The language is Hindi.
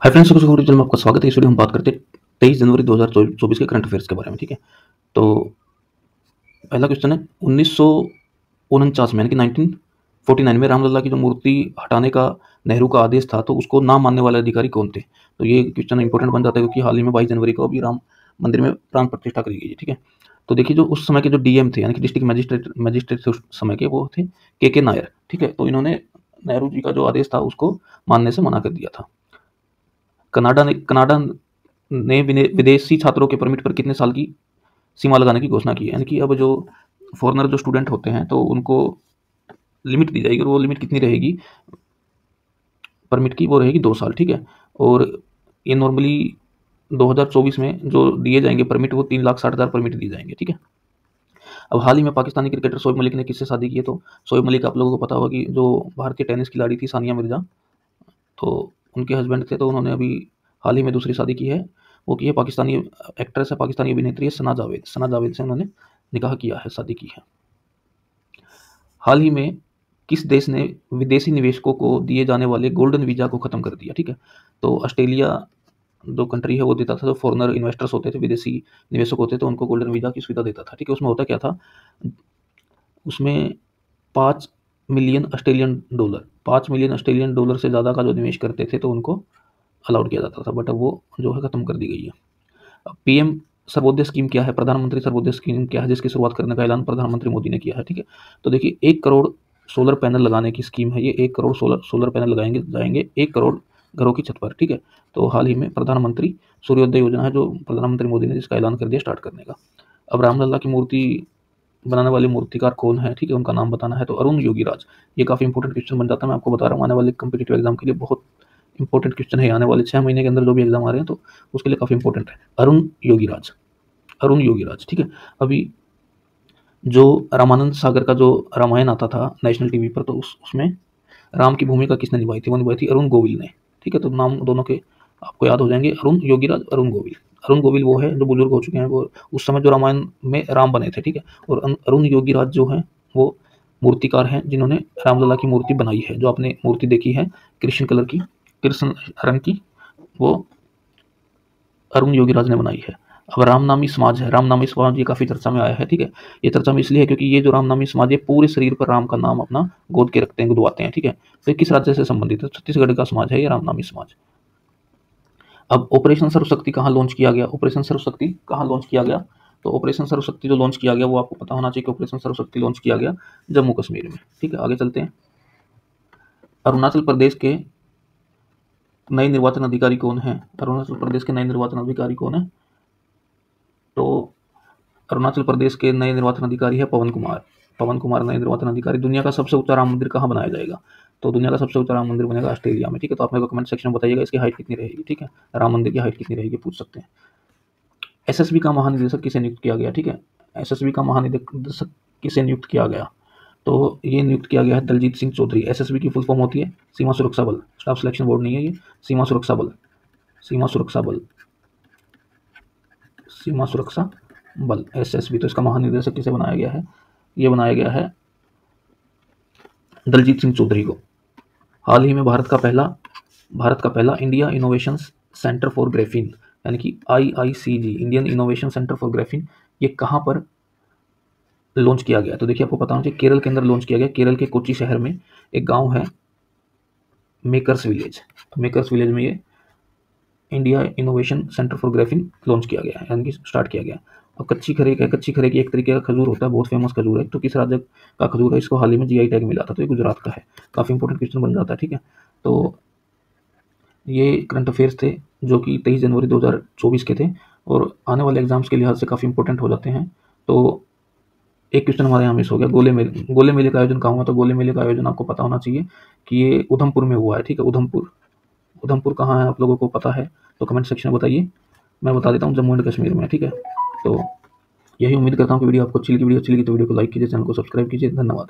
हाय फ्रेंड्स, चैनल में आपका स्वागत है। इस वीडियो में हम बात करते हैं 23 जनवरी 2024 के करंट अफेयर्स के बारे में। ठीक है, तो पहला क्वेश्चन है 1949 में यानी कि 1949 में रामलला की जो मूर्ति हटाने का नेहरू का आदेश था, तो उसको ना मानने वाले अधिकारी कौन थे। तो ये क्वेश्चन इंपॉर्टेंट बन जाता है क्योंकि हाल ही में 22 जनवरी को अभी राम मंदिर में प्राण प्रतिष्ठा करी गई है। ठीक है, तो देखिए जो उस समय के जो डीएम थे यानी कि डिस्ट्रिक्ट मजिस्ट्रेट थे उस समय के, वो थे के नायर। ठीक है, तो इन्होंने नेहरू जी का जो आदेश था उसको मानने से मना कर दिया था। कनाडा ने विदेशी छात्रों के परमिट पर कितने साल की सीमा लगाने की घोषणा की है। यानी कि अब जो फॉरेनर जो स्टूडेंट होते हैं तो उनको लिमिट दी जाएगी, और वो लिमिट कितनी रहेगी परमिट की, वो रहेगी 2 साल। ठीक है, और ये नॉर्मली 2024 में जो दिए जाएंगे परमिट, वो 3,60,000 परमिट दिए जाएंगे। ठीक है, अब हाल ही में पाकिस्तानी क्रिकेटर शोएब मलिक ने किससे शादी की है। तो शोएब मलिक आप लोगों को पता होगा कि जो भारतीय टेनिस खिलाड़ी थी सानिया मिर्जा, तो उनके हस्बैंड थे। तो उन्होंने अभी हाल ही में दूसरी शादी की है, वो की है पाकिस्तानी एक्ट्रेस है, पाकिस्तानी अभिनेत्री है सना जावेद। सना जावेद से उन्होंने निकाह किया है, शादी की है। हाल ही में किस देश ने विदेशी निवेशकों को दिए जाने वाले गोल्डन वीज़ा को ख़त्म कर दिया। ठीक है, तो ऑस्ट्रेलिया जो कंट्री है वो देता था, जो फॉरेनर इन्वेस्टर्स होते थे, विदेशी निवेशक होते थे, उनको गोल्डन वीज़ा की सुविधा देता था। ठीक है, उसमें होता क्या था, उसमें 5 मिलियन ऑस्ट्रेलियन डॉलर से ज़्यादा का जो निवेश करते थे तो उनको अलाउड किया जाता था, बट अब वो जो है ख़त्म कर दी गई है। अब पीएम सर्वोदय स्कीम क्या है, प्रधानमंत्री सर्वोदय स्कीम क्या है, जिसकी शुरुआत करने का ऐलान प्रधानमंत्री मोदी ने किया है। ठीक है, तो देखिए 1 करोड़ सोलर पैनल लगाने की स्कीम है ये। 1 करोड़ सोलर पैनल लगाएंगे जाएंगे 1 करोड़ घरों की छत पर। ठीक है, तो हाल ही में प्रधानमंत्री सूर्योदय योजना है जो प्रधानमंत्री मोदी ने जिसका ऐलान कर दिया स्टार्ट करने का। अब रामलला की मूर्ति बनाने वाले मूर्तिकार कौन है, ठीक है, उनका नाम बताना है। तो अरुण योगीराज, ये काफ़ी इंपॉर्टेंट क्वेश्चन बन जाता है। मैं आपको बता रहा हूँ, आने वाले कम्पिटिटिव एग्जाम के लिए बहुत इंपॉर्टेंट क्वेश्चन है। आने वाले 6 महीने के अंदर जो भी एग्जाम आ रहे हैं तो उसके लिए काफ़ी इंपॉर्टेंट है। अरुण योगीराज, अरुण योगीराज। ठीक है, अभी जो रामानंद सागर का जो रामायण आता था नेशनल टीवी पर, तो उसमें राम की भूमिका किसने निभाई थी, वो निभाई थी अरुण गोविल ने। ठीक है, तो नाम दोनों के आपको याद हो जाएंगे, अरुण योगीराज, अरुण गोविल। अरुण गोविल वो है जो बुजुर्ग हो चुके हैं, वो उस समय जो रामायण में राम बने थे। ठीक है, और अरुण योगीराज जो हैं वो मूर्तिकार हैं जिन्होंने रामलला की मूर्ति बनाई है। जो आपने मूर्ति देखी है कृष्ण कलर की, कृष्ण रंग की, वो अरुण योगीराज ने बनाई है। अब रामनामी समाज है, रामनामी समाज ये काफ़ी चर्चा में आया है। ठीक है, ये चर्चा में इसलिए है क्योंकि ये जो रामनामी समाज है पूरे शरीर पर राम का नाम अपना गोद के रखते हैं, गुदवाते हैं। ठीक है, तो ये किस राज्य से संबंधित है, छत्तीसगढ़ का समाज है ये रामनामी समाज। अब ऑपरेशन सर्वशक्ति कहाँ लॉन्च किया गया, ऑपरेशन सर्वशक्ति कहाँ लॉन्च किया गया। तो ऑपरेशन सर्वशक्ति जो लॉन्च किया गया वो आपको पता होना चाहिए कि ऑपरेशन सर्वशक्ति लॉन्च किया गया जम्मू कश्मीर में। ठीक है, आगे चलते हैं। अरुणाचल प्रदेश के नए निर्वाचन अधिकारी कौन है, अरुणाचल प्रदेश के नए निर्वाचन अधिकारी कौन है। तो अरुणाचल प्रदेश के नए निर्वाचन अधिकारी है पवन कुमार। पवन कुमार नए निर्वाचन अधिकारी। दुनिया का सबसे ऊंचा राम मंदिर कहाँ बनाया जाएगा, तो दुनिया का सबसे ऊंचा राम मंदिर बनेगा ऑस्ट्रेलिया में। ठीक है, तो आप मेरे को कमेंट सेक्शन में बताइएगा इसकी हाइट कितनी रहेगी। ठीक है, राम मंदिर की हाइट कितनी रहेगी पूछ सकते हैं। एसएसबी का महानिदेशक किसे नियुक्त किया गया। ठीक है, एसएसबी का महानिदेशक किसे नियुक्त किया गया, तो ये नियुक्त किया गया है दलजीत सिंह चौधरी। एसएसबी की फुल फॉर्म होती है सीमा सुरक्षा बल, स्टाफ सिलेक्शन बोर्ड नहीं है ये, सीमा सुरक्षा बल, सीमा सुरक्षा बल, सीमा सुरक्षा बल, एसएसबी। तो इसका महानिदेशक किसे बनाया गया है, ये बनाया गया है दलजीत सिंह चौधरी को। हाल ही में भारत का पहला India innovation centre for graphene यानी कि IICG, Indian innovation centre for graphene, ये कहाँ पर लॉन्च किया गया। तो देखिए आपको पता होना चाहिए केरल के अंदर लॉन्च किया गया। केरल के कोच्चि शहर में एक गांव है मेकर्स विलेज, तो मेकर्स विलेज में ये India innovation centre for graphene launch किया गया है, यानी कि स्टार्ट किया गया। अब कच्ची खरेक है, कच्ची खरेक एक तरीके का खजूर होता है, बहुत फेमस खजूर है। तो किस राज्य का खजूर है, इसको हाल ही में GI टैग मिला था, तो ये गुजरात का है। काफ़ी इंपॉर्टेंट क्वेश्चन बन जाता है। ठीक है, तो ये करंट अफेयर्स थे जो कि 23 जनवरी 2024 के थे, और आने वाले एग्जाम्स के लिहाज से काफ़ी इंपॉर्टेंट हो जाते हैं। तो एक क्वेश्चन हमारे यहाँ मिस हो गया, गोले मेले का आयोजन कहाँ हुआ। तो गोले मेले का आयोजन आपको पता होना चाहिए कि ये उधमपुर में हुआ है। ठीक है, उधमपुर कहाँ है आप लोगों को पता है तो कमेंट सेक्शन में बताइए। मैं बता देता हूँ, जम्मू एंड कश्मीर में। ठीक है, तो यही उम्मीद करता हूँ कि वीडियो आपको अच्छी लगी। वीडियो अच्छी लगी तो वीडियो को लाइक कीजिए, चैनल को सब्सक्राइब कीजिए। धन्यवाद।